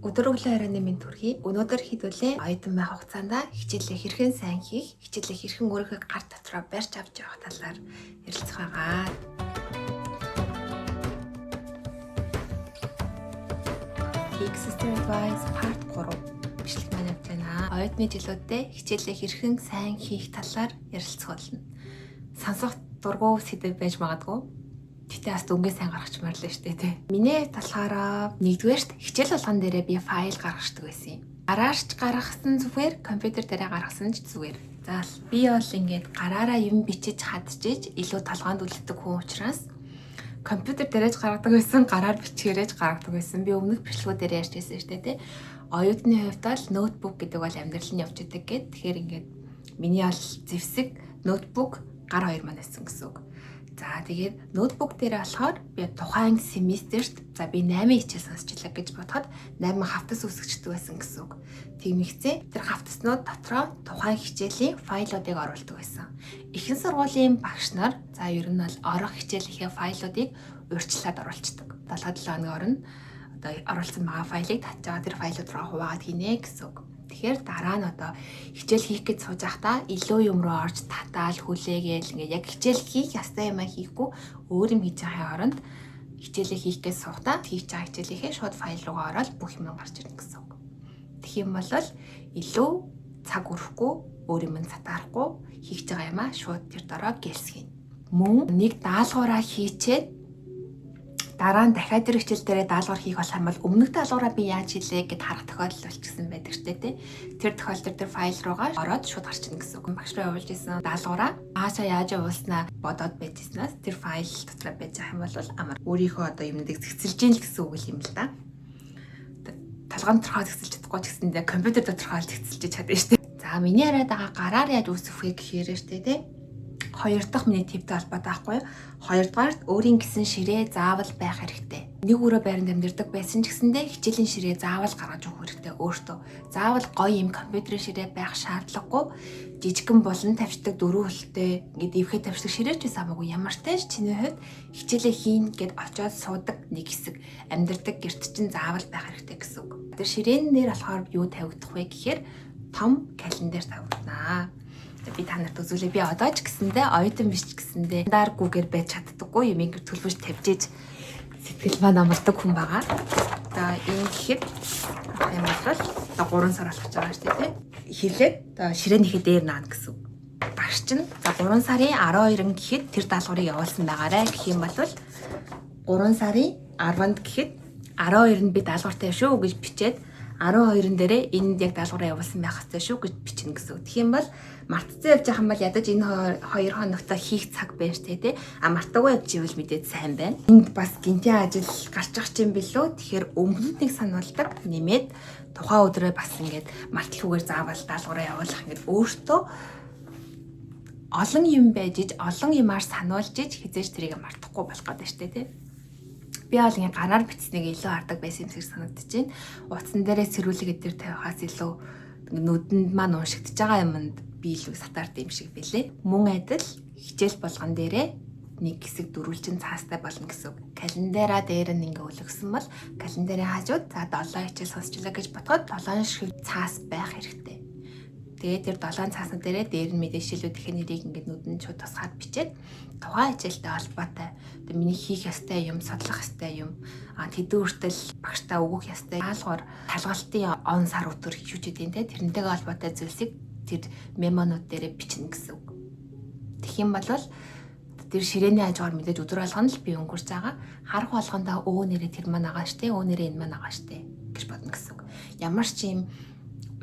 Өдөр өглөө оройн минь төрхий. Өнөөдөр хэдүүлээ оюутан байх хугацаанд хичээлээ хэрхэн сайн хийх, хичээлээ хэрхэн өөрийнхөө гар дотроо барьж авч явах талаар ярилцах байгаа. Existing Advice Part 3 бичлэг маань явж байна. Оюутны жилүүдэд хичээлээ хэрхэн сайн хийх талаар ярилцах болно. Сонсох дургу сэдв байж магадгүй. Гэтэ бас дөнгөө сайн гаргачмаар л штэ тий. Миний болохоор нэгдүгээрт хичээл болгон дээрээ би файл гаргаждаг байсан юм. Гараарч гаргасан зүгээр, компьютер дээрээ гаргасан ч зүгээр. За би бол ингээд гараараа юм бичиж хадчиж илүү толгоонд үлддэг хүн учраас компьютер дээрээ гаргадаг байсан, гараар бичгээрээ гаргадаг байсан. Би өмнөх бичлэгүүдээр ярьж байсан штэ тий. Оюутны хувьд бол ноутбук гэдэг бол амьдрал нь явж идэг гэд. Тэгэхээр ингээд миний бол зэвсэг ноутбук гар хоёр маань байсан гэсэн үг. За тэгээд ноутбук дээр болохоор би тухайн семестрт за би 8 хичээл сонсчлаа гэж бодоход 8 хавтас үсгчдэг байсан гэсэн үг. Тэгмэгцээ тэр хавтаснууд дотроо тухайн хичээлийн файлуудыг оруулдаг байсан. Ихэнх сургуулийн багш нар за ер нь бол орох хичээлийнхээ файлуудыг урьдчилаад оруулцдаг. 7-7 хоногийн орно одоо оруулсан байгаа файлыг татж байгаа тэр файлууд руу хуваагаад хийнэ гэсэн үг. Тэгэхээр дараа нь одоо хичээл хийх гэж сууж байхдаа илүү юм руу орж татаал хүлээгээл ингээ яг хичээл хийх ястай юм хийхгүй өөр юм хийж байгаа оронд хичээлээ хийх гэж суухдаа хийж байгаа хичээлийнхээ шууд файл руугаа ороод бүх юм гарч ирнэ гэсэн үг. Тэгэх юм бол илүү цаг өрөхгүй өөр юм сатаарахгүй хийж байгаа юмаа шууд тэр дороо гэлсгэн. Мөн нэг даалгавраа хийчээд дараа нь дахиад тэр хичээл дээрээ даалгавар хийх болох юм бол өмнөх даалгавраа би яаж хийлээ гэд харах тохиолдол болчихсон байдаг штэ тий. Тэр тохиолдолд тэр файл руугаа ороод шууд гарч ирнэ гэсэн үг. Багш руу явуулж исэн даалгавраа хаашаа яаж явуулснаа бодоод байжснаас тэр файл дотроо байж байгаа юм бол амар өөрийнхөө одоо юмнуудыг зэгцэлж ийн л гэсэн үг юм л да. Талгаан дотроо зэгцэлж чадахгүй ч гэсэндээ компьютер дотроо зэгцэлж чадна штэ. За миний яриад байгаа гараар яаж үүсэх вэ гэхээр штэ тий. Хоёр дахь миний типтэй холбоотой байхгүй юу? Хоёрдугаар өөрийн гэсэн ширээ заавал байх хэрэгтэй. Нэг өрөө байранд амьдардаг байсан ч гэсэндээ хичээлийн ширээ заавал гаргаж өгөх хэрэгтэй өөртөө. Заавал гоё юм компьютерийн ширээ байх шаардлагагүй. Жижигхэн болон тавьчдаг дөрвөн хөлтэй ингээд ивхээ тавьчдаг ширээ ч гэсэн хамаагүй ямар ч тааш чиний хувьд хичээлээ хийн гэд очиод суудаг нэг хэсэг амьдардаг гэрт чинь заавал байх хэрэгтэй гэсэн үг. Тэр ширээн дээр болохоор юу тавигдах вэ гэхээр том календар тавигдана. Би та нарт үзүүлээ. Би одоо ч гэсэндээ оюутан биш ч гэсэндээ дааргүйгээр байж чаддаггүй юм ингэ төлөвлөж тавьж ийж сэтгэл маань амардаг хүн байгаа. Одоо энэ гэхэд юм бол 3 сар болох байгаа шүү дээ. Хилээд ширээнийхээ дээр наана гэсэн. Багш чинь за 3 сарын 12-нд гэхэд тэр даалгаврыг явуулсан байгаарэ гэх юм бол 3 сарын 10-нд гэхэд 12-нд би даалгавартай шүү гэж бичээд 12-н дээрээ энд яг даалгавраа явуулсан байх хэрэгтэй шүү гэж бичнэ гэсэн. Тэгэх юм бол мартцсан явж байгаа юм бол ядаж энэ 2 хоногтой хийх цаг байна штэ тий. А мартаагүй явж ивэл мэдээд сайн байна. Энд бас гинтийн ажил гарч ах юм билүү. Тэгэхээр өмнөд нэг сануулдаг нэмээд тухайн өдрөө бас ингээд марталгүйгээр заавал даалгавраа явуулах ингээд өөртөө олон юм байж иж олон юмар сануулж иж хизээж тэрийг мартахгүй болох гэдэг штэ тий. Би бол ингээ гараар бичснийг илүү хардаг байсан юм шиг санагдаж байна. Утсан дээрээ сэрүүлэг эдгээр тавихаас илүү нүдэнд маань уншигдж байгаа юмд би илүү сатаард юм шиг билээ. Мөн адил хичээл болгон дээрээ нэг хэсэг дөрвөлжин цаастай болно гэсэн үг. Календараа дээр нь ингээ өлгсөн бол календарийн хажууд за 7 хичээл сонсчлаа гэж бодоход 7 шиг цаас байх хэрэгтэй. Тэгээд тэр 7 цааснууд дээр нь мэдээлэлүүд их нэрийг ингээ нүдэнд шууд тусгаад бичээд тухайн хичээлтэй холбоотой одоо миний хийх ёстой юм, судлах ёстой юм, тэдэн хүртэл багштай өгөх ёстой даалгавар, талгалтын он сар өдөр хийж үдийн те тэрнтэйгээ холбоотой зүйлсийг тэр мемонууд дээрээ бичнэ гэсэн үг. Тэгэх юм бол тэр ширээний хажуугаар мэдээж өдөр болгоно л би өнгөрч байгаа. Харах болгондоо өө нэрээ тэр маань агаа штэ, өө нэрээ энэ маань агаа штэ гэж бодно гэсэн үг. Ямар ч юм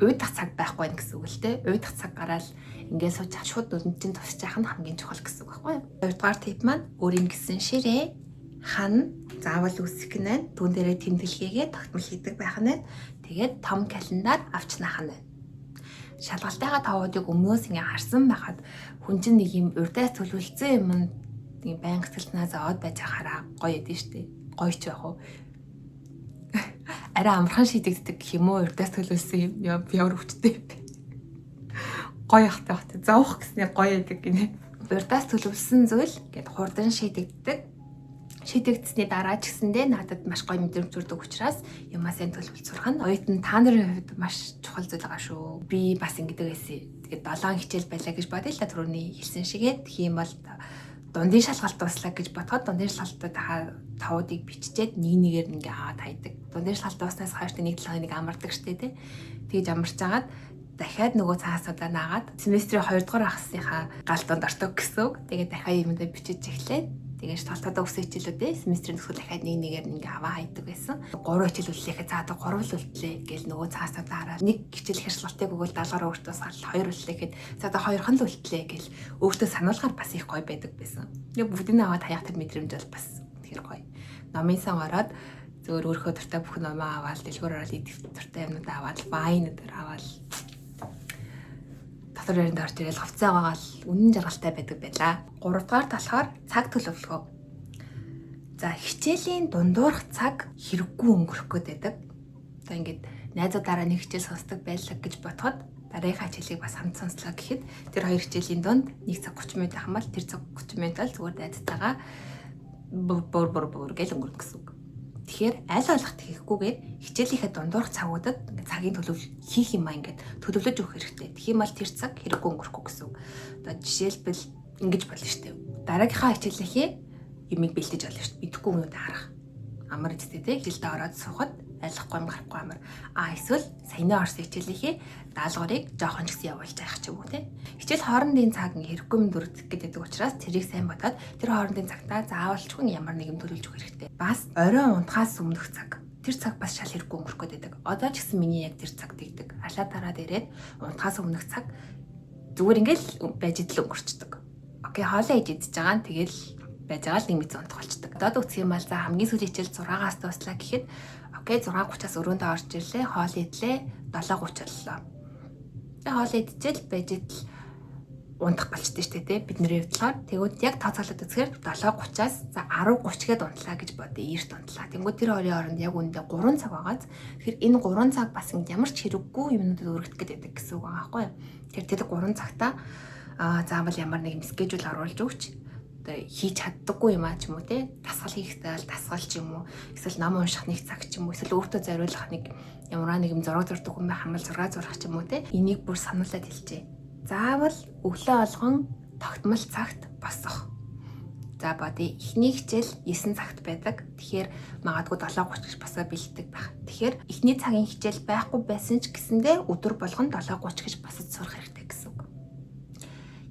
уйдах цаг байхгүй гэсэн үг л те. Уйдах цаг гараад ингээд сууж шууд нүдэнд чинь тусч яах нь хамгийн чухал гэсэн үг байхгүй юу? Хоёрдугаар тип маань өөрийн гэсэн ширээ хана заавал үсэх нэ түн дээрээ тэмдэглэгээ тогтмол хийдэг байх нь. Тэгээд том календар авчнах нь. Шалгалтайгаа тавуудыг өмнөөс ингээ харсан байхад хүн чинь нэг юм урдаас төлөвлөсөн юм нэг байнга сэтгэлнээ зовоод байж хараа гоё эдэн штэ. Гоё ч яах вэ? Арай амархан шийдэгддэг гэх юм уу урдаас төлөвлөсөн юм ямар өвчтэй. Гоё ахтай зовох гэснээр гоё байдаг гинэ. Урдаас төлөвлөсөн зүйл гэд хурдан шийдэгддэг шийдэгдсэний дараа ч гэсэндээ надад маш гоё мэдрэмж төрдөг учраас юмасаа төлөвлөлт сурах нь оюутан та нарын хувьд маш чухал зүйл байгаа шүү. Би бас ингэдэг байсан. Тэгээд 7 хичээл байлаа гэж бодъё л та түрүүний хэлсэн шигээ. Тэгэх юм бол дундын шалгалт дуслаа гэж бодоход дундын шалгалтад тавуудыг биччихээд нэг нэгээр ингээ аваад хайдаг. Дундын шалгалт дууснаас хойш нэг 7 хоног амардаг штэ тий. Тэгж амарч агаад дахиад нөгөө цаасуудаа наагаад семестрийн 2 дугаар ахсныхаа галтанд ортог гэсэн үг. Тэгээд дахиад юмдаа бичиж эхлээд тэгээд талтадаа өсөх хичээлүүдээ семестрийн төгсгөл дахиад нэг нэгээр ингээ аваа хайдаг байсан. 3 хичээл үлдлээхээ цаадаг 3 л үлдлээ гэж нөгөө цаасуудаа хараа. Нэг хичээл шалгалтыг өгвөл 70-аар өөртөө сал 2 үлдлээхэд цаадаа 2хан л үлдлээ гэл өөртөө сануулгаар бас их гоё байдаг байсан. Яг бүгдийг аваад хаях тэр мэдрэмж бол бас тэр гоё. Номын сан ороод зөвөр өөрхөө дуртай бүх номоо аваад дэлгүүр ороод идэх дуртай юмнууд аваад вайн өдөр аваад дотор яринд орж ирэл хувцас аваагаал үнэн жаргалтай байдаг байлаа. 3 дугаар болохоор цаг төлөвлөгөө. За хичээлийн дундуурх цаг хэрэггүй өнгөрөх гээд байдаг. За ингээд найзуудаараа нэг хичээл сонсдог байлаа гэж бодоход дараагийн хичээлийг бас хамт сонслоо гэхэд тэр 2 хичээлийн дунд 1 цаг 30 минут хамбал тэр цаг 30 минут л зүгээр найзтайгаа бүр гэл өнгөрөх гэсэн үг. Тэгэхээр аль болох хийхгүйгээр хичээлийнхээ дундуурх цагуудад цагийн төлөвлөлт хийх юм аа ингээд төлөвлөж өгөх хэрэгтэй. Тэгэх юм бол тэр цаг хэрэггүй өнгөрөхгүй гэсэн үг. Одоо жишээлбэл ингэж болно шүү дээ. Дараагийнхаа хичээлийнхээ юмыг бэлдэж олно шүү дээ. Идэхгүй юмудаа харах. Амар эцтэй те хилдэ ороод суухад айлахгүй юм гарахгүй амар. Эсвэл саяны орсон хичээлийнхээ даалгаврыг жоохон ч гэсэн явуулж явах ч юм уу те. Хичээл хоорондын цаг хэрэггүй юм дүрдэх гэдэг учраас тэрийг сайн бодоод тэр хоорондын цагтаа заавалчгүй ямар нэг юм төлөвлөж өгөх хэрэгтэй. Бас оройн унтахаас өмнөх цаг. Тэр цаг бас шал хэрэггүй өнгөрөх гэдэг. Одоо ч гэсэн миний яг тэр цаг тэгдэг. Алаа дараад ирээд унтахаас өмнөх цаг зүгээр ингээл байж идэл өнгөрчдөг. Окей, хоолоо идэж байгаа нь тэгэл байж байгаа л нэг мэт унтах болчдөг. Одоо үсэх юм бол за хамгийн сүүлийн хичээл 6-аас дуслаа гэхэд окей 6:30-аас өрөөндөө орж ирлээ, хоол идлээ, 7:30 боллоо. Тэгээ хоол идчихэл байж идэл унтах болчтой шүү дээ бидний хувьд болохоор тэгвэл яг тооцоолоод үзэхээр 7:30-аас за 10:30 гээд унтлаа гэж бодъё. Эрт унтлаа. Тэнгүүд тэр хоёрын хооронд яг үндэ 3 цаг байгааз тэгэхээр энэ 3 цаг бас ямар ч хэрэггүй юмнуудад өргөдөх гэдэг гэсэн үг байгаа байхгүй юу. Тэр 3 цагтаа заавал ямар нэг скежүүл оруулж өгч хийж чаддаггүй юм аа ч юм уу те дасгал хийхдээ л дасгал ч юм уу эсвэл ном унших нэг цаг ч юм уу эсвэл өөртөө зориулах нэг ямар нэг юм зураг зурдаг хүн байх юм бол зураг зурах ч юм уу те энийг бүр сануулад хэлжээ. Заавал өглөө олгон тогтмол цагт босох. За бодъё. Эхний хичээл 9 цагт байдаг. Тэгэхээр магадгүй 7:30 гэж босоо бэлддэг байх. Тэгэхээр эхний цагийн хичээл байхгүй байсан ч гэсэндээ өдөр болгон 7:30 гэж босож сурах хэрэгтэй гэсэн үг.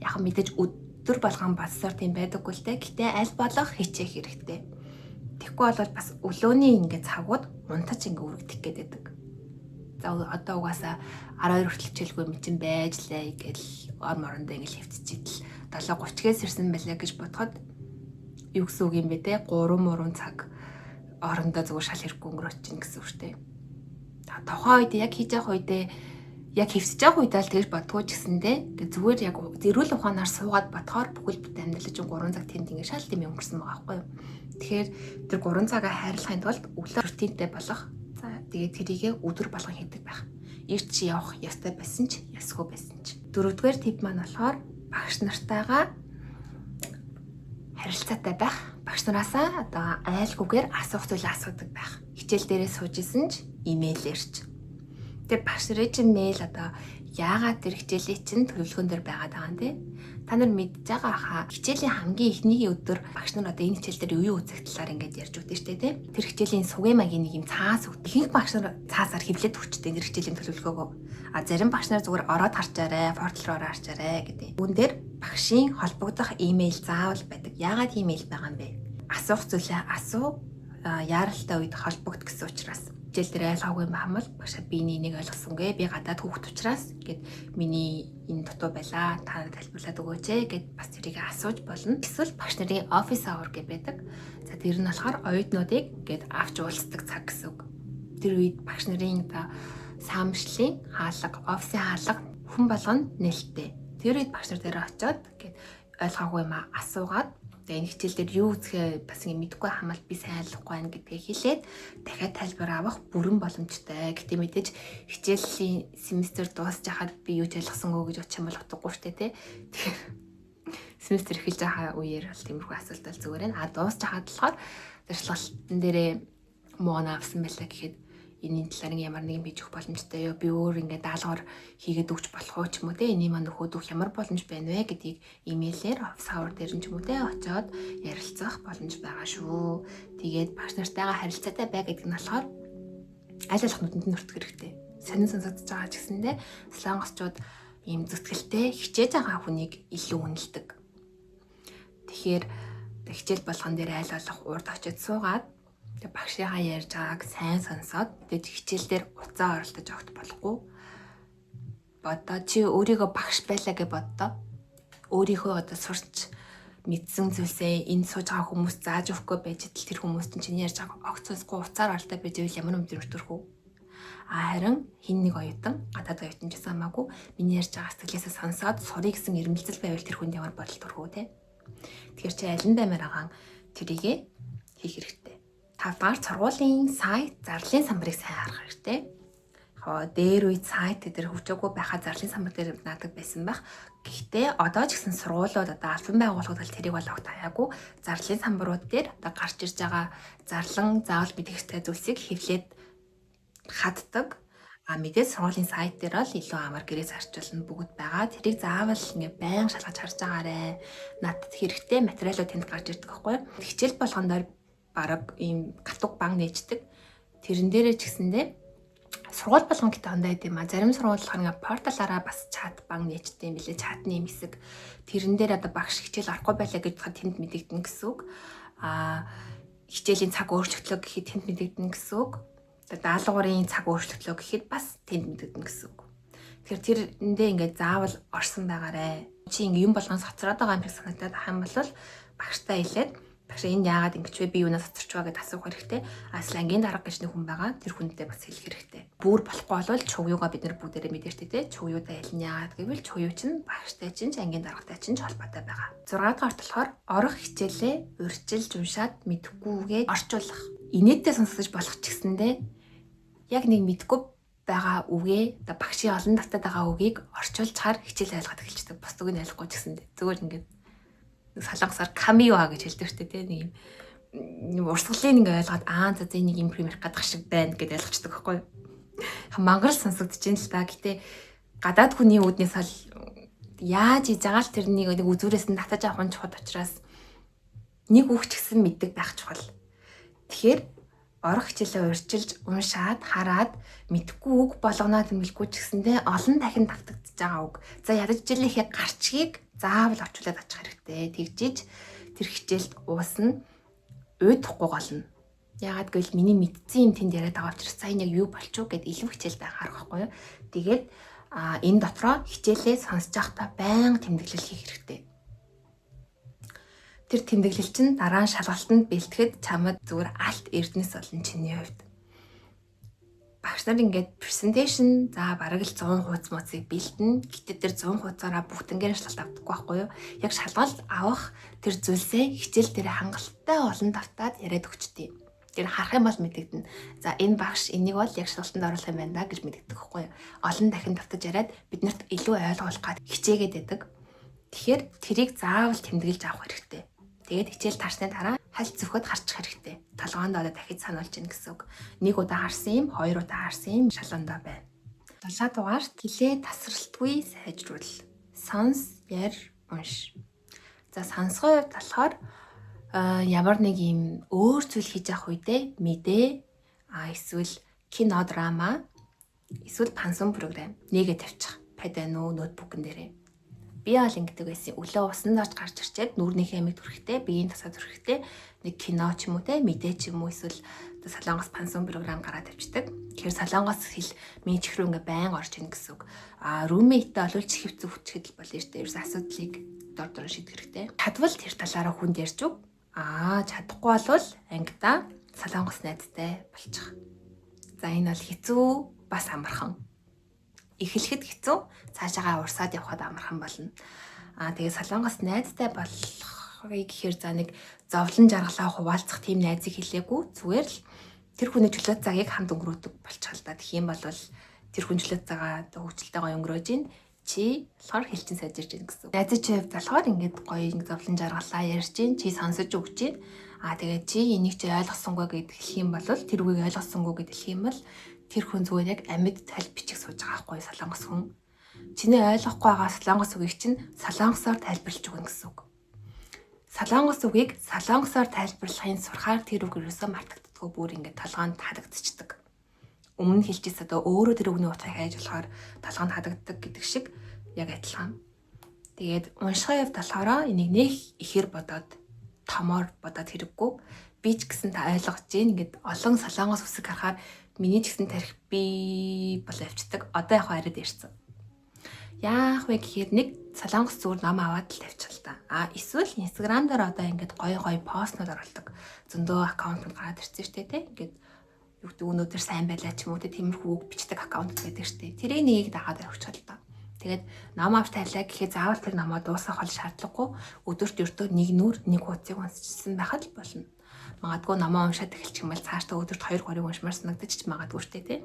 Яг мэдээж өдөр болгон боссоор тийм байдаггүй л дээ. Гэтэ аль болох хичээх хэрэгтэй. Тэгэхгүй бол бас өглөөний ингээд цагууд унтаж ингээд үргэлжлэх гэдэг. За одоо угаасаа 12 хүртэл хичээлгүй юм чинь байж лээ гэл ор морондоо ингээд хөвтчихидэл 7:30-ээс ирсэн байлаа гэж бодоход юу гэсэн үг юм бэ те 3 цаг орондоо зүгээр шал хэрэггүй өнгөрөөч чинь гэсэн үг шүү дээ. Тухайн үед яг хийж явах үедээ яг хөвсөж явах үедээ л тэгж бодгоо ч гэсэндээ зүгээр яг зэрүүл ухаанаар суугаад бодохоор бүхэл бүтэн амьдрал чинь 3 цаг тэнд ингээд шал тийм өнгөрсөн байгаа байхгүй юу. Тэгэхээр тэр 3 цагаа хайрлахын тулд өглөө рутинтэй болох. За тэгээд тэрийгээ өдөр болгон хийдэг байх. Ирч явах ёстой байсан ч ясгүй байсан ч. 4-р тип маань болохоор багш нартайгаа харилцаатай байх. Багш нараасаа одоо айлгүйгээр асуух зүйлээ асуудаг байх. Хичээл дээрээ сууж исэн ч имэйлэрч. Тэгээ багш нарын чинь мэйл одоо яагаад тэр хичээлийн чинь төлөвлөгөөн дээр байгаад байгаа юм те. Та нар мэдж байгаа хаа хичээлийн хамгийн эхний өдөр багш нар одоо энэ хичээл дээр юу үзэх талаар ингээд ярьж өгдөө штэ те. Тэр хичээлийн сугийн магийн нэг юм цаас өгдөг. Ихэнх багш нар цаасаар хевлээд өгчтэй тэр хичээлийн төлөвлөгөөгөө. А зарим багш нар зүгээр ороод харчаарай, портал руу харчаарай гэдэг. Үүн дээр багшийн холбогдох имэйл заавал байдаг. Яагаад имэйл байгаа юм бэ? Асуух зүйлээ асуу, яаралтай үед холбогд гэсэн учраас. Хичээл дээр айлгаагүй юм байна бол багшаа би энийг ойлгосонгүй. Би гадаад хүүхд учраас гээд миний энэ дутуу байлаа. Та тайлбарлаад өгөөч гэд бас тэрийг асууж болно. Эсвэл багш нарын офис авар гэж байдаг. За тэр нь болохоор оюутнуудыг гээд авч уулздаг цаг гэсэн үг. Тэр үед багш нарын одоо саамжлалын хаалга, офисын хаалга хүн болгоно нээлттэй. Тэр үед багш нар дээр очиод гээд ойлгоогүй юм асуугаад тэгээ энэ хичээл дээр юу үзэхээ бас ингэ мэдэхгүй хамаал би сайн ойлгохгүй байна гэдгийг хэлээд дахиад тайлбар авах бүрэн боломжтой. Гэтэ мэдээж хичээлийн семестр дуусч хахад би юу ч ойлгосонгүй гэж очих юм бол утгагүй штэ тий. Тэгэхээр семестр эхэлж байгаа үеэр бол тиймэрхүү асуулт бол зүгээр байна. А дуусч хахад болохоор зарчлагын дээрээ муу авсан байлаа гэхэд энэний талаар ямар нэгэн бий өгөх боломжтой юу? Би өөр ингээд даалгавар хийгээд өгч болох уу ч юм уу те? Энийг маань өгөхөд ямар боломж байна вэ гэдгийг имэйлээр офис хавар дээр нь ч юм уу те очоод ярилцах боломж байгаа шүү. Тэгээд багш нартайгаа харилцаатай бай гэдэг нь болохоор аль болох нүдэнд нь өртөх хэрэгтэй. Сонин сонсогдож байгаа ч гэсэндээ солонгосчууд ийм зүтгэлтэй хичээж байгаа хүнийг илүү үнэлдэг. Тэгэхээр хичээл болгон дээр аль болох урд очиж суугаад багшийнхаа ярьж байгааг сайн сонсоод тэгээд хичээл дээр уцаа оролдож огт болохгүй. Одоо чи өөрийгөө багш байлаа гэж боддоо. Өөрийнхөө одоо сурч мэдсэн зүйлсээ энэ сууж байгаа хүмүүс зааж өгөхгүй байж идэл тэр хүмүүст чинь ярьж байгаа огт сонсохгүй уцаар оролдоо байж ивэл ямар өмдөр төрөх үү? Харин хин нэг оюутан гадаад оюутан ч хамаагүй миний ярьж байгаа сэтгэлээсээ сонсоод сурыг гэсэн ирмэлцэл байвал тэр хүнд ямар бодол төрөх үү те? Тэгэхээр чи аль нь даймаар хаан тэрийгэ хийх хэрэгтэй. 5-р сургуулийн сайт зарлалын самбарыг сайн харах хэрэгтэй. Дээр үед сайт дээр хөвчөөгүй байхад зарлалын самбар дээр наадаг байсан байх. Гэхдээ одоо ч гэсэн сургуулиуд одоо албан байгууллагууд тэрийг бол огт хаяагүй зарлалын самбарууд дээр одоо гарч ирж байгаа зарлан заавал мэдэх ёстой зүйлсийг хэвлээд хаддаг. Мэдээж сургуулийн сайт дээр л илүү амар гэрээ зарчуулна бүгд байгаа. Тэрийг заавал ингээ байн шалгаж харж байгаарэ. Надад хэрэгтэй материалууд тэнд гарч ирдэг байхгүй юу? Хичээл болгондоор бараг ийм катуг банк нээждэг. Тэрэн дээрээ ч гэсэндээ сургууль болгон гэдэг хондоо байд юм а. Зарим сургууль болохоор ингээ порталаараа бас чат банк нээждэг юм билээ. Чатны хэсэг. Тэрэн дээр одоо багш хичээл орохгүй байлаа гэж тэнд мэдэгдэн гэсэн үг. Хичээлийн цаг өөрчлөлтөө гэхэд тэнд мэдэгдэн гэсэн үг. Даалгаврын цаг өөрчлөлтөө гэхэд бас тэнд мэдэгдэн гэсэн үг. Тэгэхээр тэрэндээ ингээ заавал орсон байгаарэ. Чи ингээ юм болгон соцроод байгаа юм шиг санагдаад ах юм бол багштай хэлээд багш энэ яагаад ингэж вэ? Би юунаас соцорч байгаа гэдээ асуух хэрэгтэй. Асал ангийн дарга гэж нэг хүн байгаа. Тэр хүнтэй бас хэлэх хэрэгтэй. Бүр болохгүй бол чувьюугаа бид нэр бүгдээрээ мэдэрчтэй те. Чувьюудаа хэлнэ яагаад гэвэл чувьюу чинь багштай чинь ангийн даргатай чинь холбоотой байгаа. 6-р болохоор орох хичээлээ урьдчилж уншаад мэдэхгүйгээ орчуулах. Инээдтэй сонсож болох ч гэсэндээ яг нэг мэдэхгүй байгаа үгээ одоо багшийн олон давтаад байгаа үгийг орчуулж чаар хичээл ойлгоод эхэлчихдэг. Бус үгийг ойлгохгүй ч гэсэндээ зүгээр ингээд солонгосоор камиуа гэж хэлдэг шүү дээ нэг юм урсгалын ингээ ойлгоод за нэг юм пример гадах шиг байна гэдээ ойлгочдөг байхгүй юу. Мангар сонсогдож байна л та. Гэтэ гадаад хүний үүднээс бол яаж хийж байгаа л тэрнийг нэг үзүүрээс нь татаж авах нь чухал учраас нэг үг ч гэсэн мэддэг байх чухал. Тэгэхээр орох хичээлээ урьдчилж уншаад хараад мэдхгүй үг болгоноо тэмэлгүй ч гэсэндээ олон дахин давтагдж байгаа үг. За ядаж жилийнхээ гарчгийг заавал орчуулад очих хэрэгтэй. Тэгжиж тэр хичээлд уусна уйдахгүй голно. Яагаад гэвэл миний мэдсэн юм тэнд яриад байгаа учраас сайн яг юу болчих вэ гэд илүү хичээлд анхаарах байхгүй юу. Тэгээд энэ дотроо хичээлээ сонсож байхдаа байнга тэмдэглэл хийх хэрэгтэй. Тэр тэмдэглэл чинь дараа нь шалгалтанд бэлтгэхэд чамд зүгээр алт эрдэнэс болон чиний хувьд. Багш нар ингээд presentation за бараг л 100 хуудас мууцыг бэлдэнэ. Гэтэ тэр 100 хуудасаараа бүгднгээр шалгалт авдаггүй байхгүй юу? Яг шалгалт авах тэр зүйлсээ хичээл дээр хангалттай олон давтаад яриад өгчдээ. Тэр харах юм бол мэдэгдэнэ. За энэ багш энийг бол яг шалгалтанд оруулах юм байна да гэж мэдэгдэх байхгүй юу? Олон дахин давтаж яриад биднэрт илүү ойлгуулах гад хичээгээд байдаг. Тэгэхээр тэрийг заавал тэмдэглэж авах хэрэгтэй. Тэгээд хичээл таарсны дараа хальт зөвхөд харчих хэрэгтэй. Толгоонд одоо дахиж сануулж ийн гэсэн үг. 1 удаа харсан юм, 2 удаа харсан юм шалгандаа байна. 7 дугаарт хилээ тасралтгүй сайжруул. Сонс, яр, унш. За сонсгоо хувьд болохоор ямар нэг юм өөр зүйл хийж явах үедээ мэдээ эсвэл кино драма эсвэл пансон програм нэгэ тавьчих. Пад байна уу ноутбукн дээрээ. Би бол ингэдэг байсан. Өглөө усанд орж гарч ирчээд нүүрнийхээ амиг төрхтэй, биеийн тасаа төрхтэй нэг кино ч юм уу те мэдээ ч юм уу эсвэл солонгос пансон програм гараад тавьчихдаг. Тэгэхээр солонгос хэл миний чих рүү ингээ байн орж ийн гэсэн үг. Румейттэй олвол чих хэвцүү хүчгэдэл болно шүү дээ. Ерөөс асуудлыг дор шийдэх хэрэгтэй. Чадвал тэр талаараа хүнд ярьж өг. Чадахгүй болвол ангидаа солонгос найзтай болчих. За энэ бол хэцүү бас амархан. Эхлэхэд хэцүү, цаашаагаа урсаад явхад амархан болно. Тэгээд солонгос найзтай болохыг гэхээр за нэг зовлон жаргалаа хуваалцах тийм найзыг хэлээгүй. Зүгээр л тэр хүний чөлөөт цагийг хамт өнгөрөөдөг болчихлоо. Тэгэх юм бол тэр хүн чөлөөт цагаа хөвчлөлтэйгээ өнгөрөөж ийн. чи болохоор хэлчин сайжирч байна гэсэн. Найзын чи хувьд болохоор ингээд гоё ингээд зовлон жаргалаа ярьж чинь чи сонсож өгч чинь. Тэгээд чи энийг чи ойлгосонгүй гэд хэлэх юм бол тэр үгийг ойлгосонгүй гэд хэлэх юм бол тэр хүн зүгээр яг амьд тал бичих сууж байгаа байхгүй солонгос хүн. Чиний ойлгохгүй байгаа солонгос үгийг чинь солонгосоор тайлбарлаж өгнө гэсэн үг. Солонгос үгийг солонгосоор тайлбарлахын сурахаар тэр үг ерөөсөө мартагддаггүй бүр ингээд толгоонд хадагдчихдаг. Өмнө хэлчихсэн одоо өөрөө тэр үгний утгыг хайж болохоор толгоонд хадагддаг гэдэг шиг яг адилхан. Тэгээд уншихын хувьд болохоор энийг нэг ихээр бодоод томоор бодоод хэрэггүй. Би ч гэсэн та ойлгож гин ингээд олон солонгос үсэг харахаар миний ч гэсэн тарих би бол авчдаг. Одоо яг хараад ирсэн. Яах вэ гэхээр нэг солонгос зүгээр ном аваад л тавьчихлаа та. Эсвэл Instagram дээр одоо ингээд гоё постнууд оруулдаг. Зөндөө аккаунтууд гараад ирсэн шүү дээ, ингээд юу гэдэг өнөөдөр сайн байлаа ч юм уу тиймэрхүү үг бичдэг аккаунт байдаг шүү дээ. Тэрийг нэгийг дагаад явуучихлаа та. Тэгээд ном авч тавилаа гэхэд заавал тэр номоо дуусгах бол шаардлагагүй. Өдөрт өртөө нэг нүур нэг хуудсыг уншижсэн байхад л болно. Магадгүй номоо уншаад эхэлчих юм бол цаашдаа өдөрт 2-3 уншмаар санагдаж ч магадгүй шүү дээ.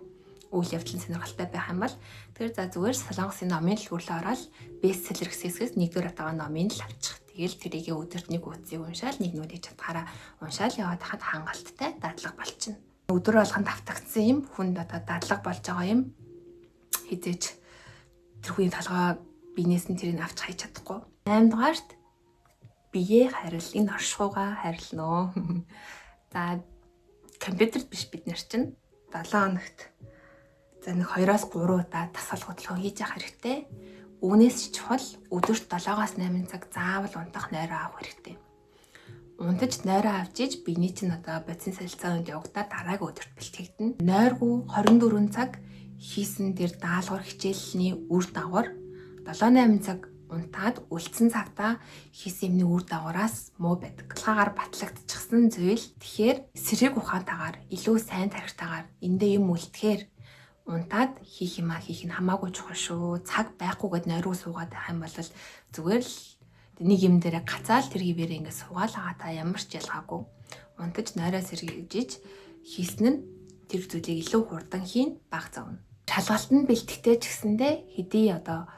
Үйл явдал нь сонирхолтой байх юм бол тэр за зүгээр солонгосын номын дэлгүүрлээ ороод бестселлер хэсгээс нэгдүгээр атагаа номыг л авчих. Тэгэл тэрийг өдөрт нэг хуудсыг уншаал нэг нүрийг чадхаараа уншаал яваад хахад хангалттай дадлага болчихно. Өдөр болгонд автагдсан юм хүнд одоо дадлага болж байгаа юм хизээч тэр хүний толгой биенээс нь тэрийг авч хайж чадахгүй. 8 дугаарт бие харил энэ оршихуйгаа харилноо. За компьютерт биш бид нар чинь 7 хоногт за нэг 2-3 удаа дасгал хөдөлгөөн хийж явах хэрэгтэй. Үүнээс чухал өдөрт 7-8 цаг заавал унтах нойроо авах хэрэгтэй. Унтаж нойроо авч иж биений чинь одоо бодис солилцоонд явагдаад дараагийн өдөрт бэлтгэгдэнэ. Нойргүй 24 цаг хийсэн тэр даалгавар хичээлний үр дагавар 7-8 цаг унтаад үлдсэн цагтаа хийсэн юмны үр дагавараас муу байдаг. Хагаар батлагдчихсан зүйл тэгэхээр сэрэг ухаантайгаар илүү сайн тархитайгаар эндээ юм үлдэхээр унтаад хийх юм хийх нь хамаагүй чухал шүү. Цаг байхгүйгээд нойроо суугаад байх юм бол зүгээр л нэг юм дээр гацаал тэр хിവэрээ ингэ суугаал байгаа та ямар ч ялгаагүй. Унтаж нойроо сэргийж хийсэн нь тэр зүйлийг илүү хурдан хийн баг завна. Шалгалтанд бэлтгэхдээ ч гэсэндээ хэдий одоо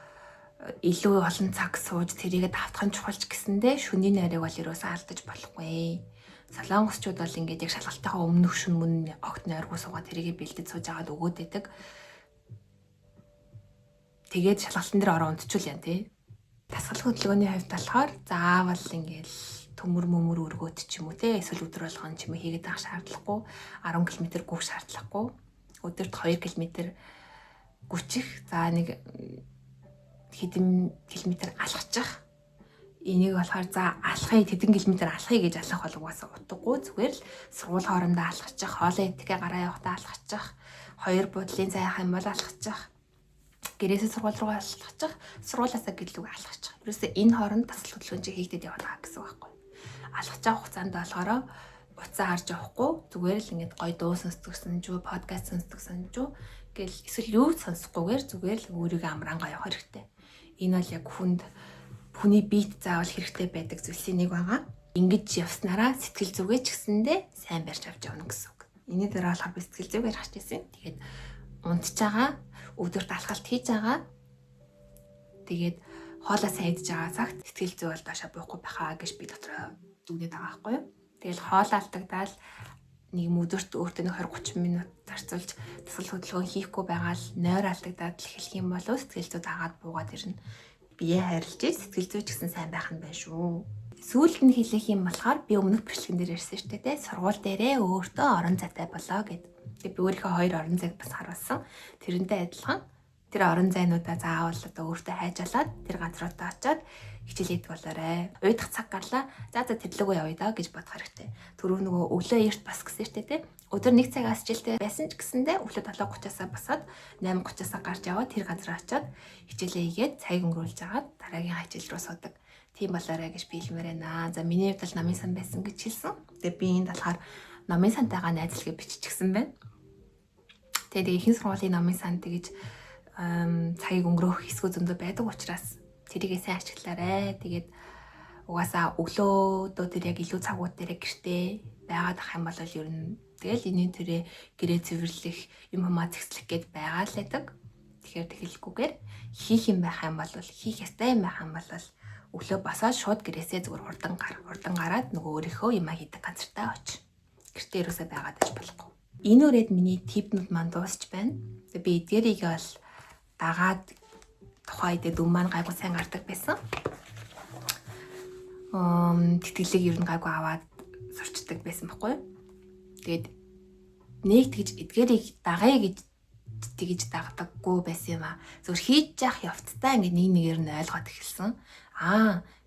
илүү олон цаг сууж тэрийгэ давтахын чухалч гэсэндээ шөнийн найрыг бол ерөөсөө алдаж болохгүй. Солонгосчууд бол ингээд яг шалгалтынхаа өмнөх шөнө мөн огт нойргүй суугаад тэрийгэ бэлдэж сууж агаад өгөөд байдаг. Тэгээд шалгалтын дээр ороо унтчихвол яа тий. Дасгал хөдөлгөөний хувьд болохоор заавал ингээд төмөр өргөөд ч юм уу тий эсвэл өдөр болгон ч юм уу хийгээд авах шаардлагагүй 10 км гүйх шаардлагагүй өдөрт 2 км гүйчих за нэг хэдэн километр алхачих энийг болохоор за алхахыг хэдэн километр алхахыг гэж алхах бол угаасаа утгагүй зүгээр л сургууль хоорондоо алхачих хоолой идэхээ гараа явахдаа алхачих хоёр буудлын цай авах юм бол алхачих гэрээсээ сургууль руу алхачих сургуулиасаа гэлүүг алхачих ерөөсөө энэ хооронд дасгал хөдөлгөөн чинь хийгдээд яваа гэсэн үг байхгүй алхаж авах хугацаанд болохоор уцаа харж явахгүй зүгээр л ингээд гоё дуу сонсдогсон ч подкаст сонсдогсон ч гэл эсвэл юу сонсохгүйгээр зүгээр л өөрийгөө амраангаа явах хэрэгтэй энэ бол яг хүний биед заавал хэрэгтэй байдаг зүйлсийн нэг байгаа ингэж явснараа сэтгэл зүгээ ч гэсэндээ сайн барьж авч явна гэсэн үг энэ дээр болохоор би сэтгэл зүгээр харж ирсэн тэгээд унтж байгаа өдөрт алхалт хийж байгаа тэгээд хоолоо сайн идж байгаа цагт сэтгэл зүй бол доошоо буухгүй байхаа гэж би дотроо дүгнээд байгаа байхгүй юу. Тэгэл хоолоо алдагдаал нэг өдөрт өөртөө 20-30 минут зарцуулж дасгал хөдөлгөөн хийхгүй байгаа л нойр алдагдаад л эхлэх юм бол сэтгэл зүй дагаад буугаад ирнэ. Бие харилж сэтгэл зүй ч гэсэн сайн байх нь байна шүү. Сүүлд нь хэлэх юм болохоор би өмнөх бичлэгэн дээр ярьсан шүү дээ. Сургууль дээрээ өөртөө орон зайтай болоо гэд. Би өөрийнхөө 2 орон зайг бас харуулсан. Тэрнтэй адилхан тэр орон зайнуудаа заавал одоо өөртөө хайжалаад тэр газруудаа очиод хичээл хийдэг болоорой. Уйдах цаг гарлаа. За тэрлэгөө явъя да гэж бодох хэрэгтэй. Түрүү нөгөө өглөө эрт бас гэсэн штэ тий. Өдөр 1 цагаас хичээлтэй байсан ч гэсэндээ өглөө 7:30-аас босоод 8:30-аас гарч яваад тэр газар очиод хичээлээ хийгээд цаг өнгөрүүлж агаад дараагийн хичээл рүү суудаг. Тийм болоорой гэж би хэлмээр байна. За миний хувьд бол намын сан байсан гэж хэлсэн. Тэгээ би энд болохоор намын сантайгаа найзлага биччихсэн байна. Тэгээ ихэнх сургуулийн намын сан тэгэж цагийг өнгөрөөх хэсгүүд зөндөө байдаг учраас тэрийгээ сайн ашиглаарай. Тэгээд угаасаа өглөөдөө тэр яг илүү цагууд дээр гэртээ байгаад ах юм бол ер нь тэгэл энийн тэрэ гэрээ цэвэрлэх юм хамаа зэгслэх гээд байгаа л байдаг. тэгэхээр тэгэлгүйгээр хийх юм байх юм бол хийх ёстой юм байх юм бол өглөө босоод шууд гэрээсээ зүгээр хурдан гараад нөгөө өөрийнхөө юм хийдэг газартаа очив. Гэртээ ерөөсөө байгаад байж болохгүй. Энэ үрээд миний типнүүд маань дуусч байна. Би эдгээрийг бол дагаад тухайн үед дүн маань гайгүй сайн гардаг байсан. Тэтгэлэг ер нь гайгүй аваад сурчдаг байсан байхгүй юу? Тэгээд нэг тэгж эдгээрийг дагая гэж тэгж дагдаггүй байсан юм аа. Зүгээр хийж явах явцдаа ингээд нэг нэгээр нь ойлгоод эхэлсэн.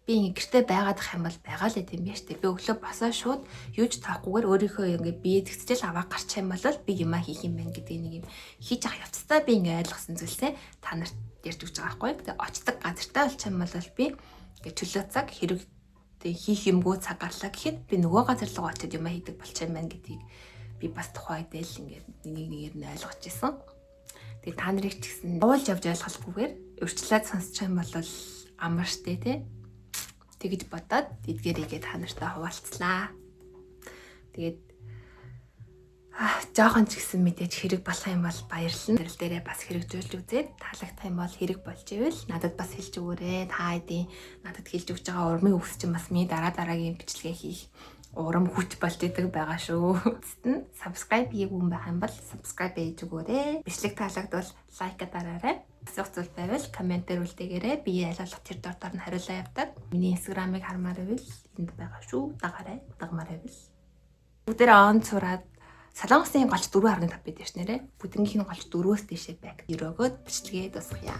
Би ингээ гэртээ байгаад ах юм бол байгаа л гэдэм биш үү? Би өглөө босоо шууд юуж таахгүйгээр өөрийнхөө ингээ бие тэгстэл аваа гарчих юм бол би юмаа хийх юм байна гэдэг нэг юм хийж авах явцдаа би ингээ ойлгосон зүйлсээ та нарт ярьж өгч байгаа байхгүй. Тэгээ очдог газартаа болчих юм бол би ингээ чөлөө цаг хэрэг хийх юмгүй цаг гарлаа гэхэд би нөгөө газар руу очиод юмаа хийдэг болчих юм байна гэдгийг би бас тухайн үедээ л ингээ нэг нэгээр нь ойлгож ирсэн. Тэгээ та нарыг ч гэсэн уулж явж ойлгохгүйгээр өрчлөөд сонсчих юм бол амар штэ тий. Тэгж бодоод эдгээрийгээ та нартай хуваалцлаа. Тэгээд жоохон ч гэсэн мэдээж хэрэг болох юм бол баярлалаа. Тэрэл дээрээ бас хэрэгжүүлж үзээд таалагдах юм бол хэрэг болж ивэл надад бас хэлж өгөөрэй. Та хэдийн надад хэлж өгч байгаа урмын үгс чинь бас миний дараагийн бичлэгээ хийх урам хүч болж идэг байгаа шүү. Тэстэн subscribe хийгээгүй байх юм бол subscribe хийж өгөөрэй. Бичлэг таалагдвал лайк дараарай. Асуух зүйл байвал комментээр үлдээгээрэй. Би ялгалах тэр дордоор нь хариулаа явдаг. Миний инстаграмыг хармаар байвал энд байгаа шүү. Дагаарай. Дагмаар байвал. Бүгдээрээ он цураад Солонгосын голч 4.5 бид ярьснарэ. Бүдгийнх нь голч 4-өөс дээшээ байг. Өрөөгөөд бичлэгээ дуусгая.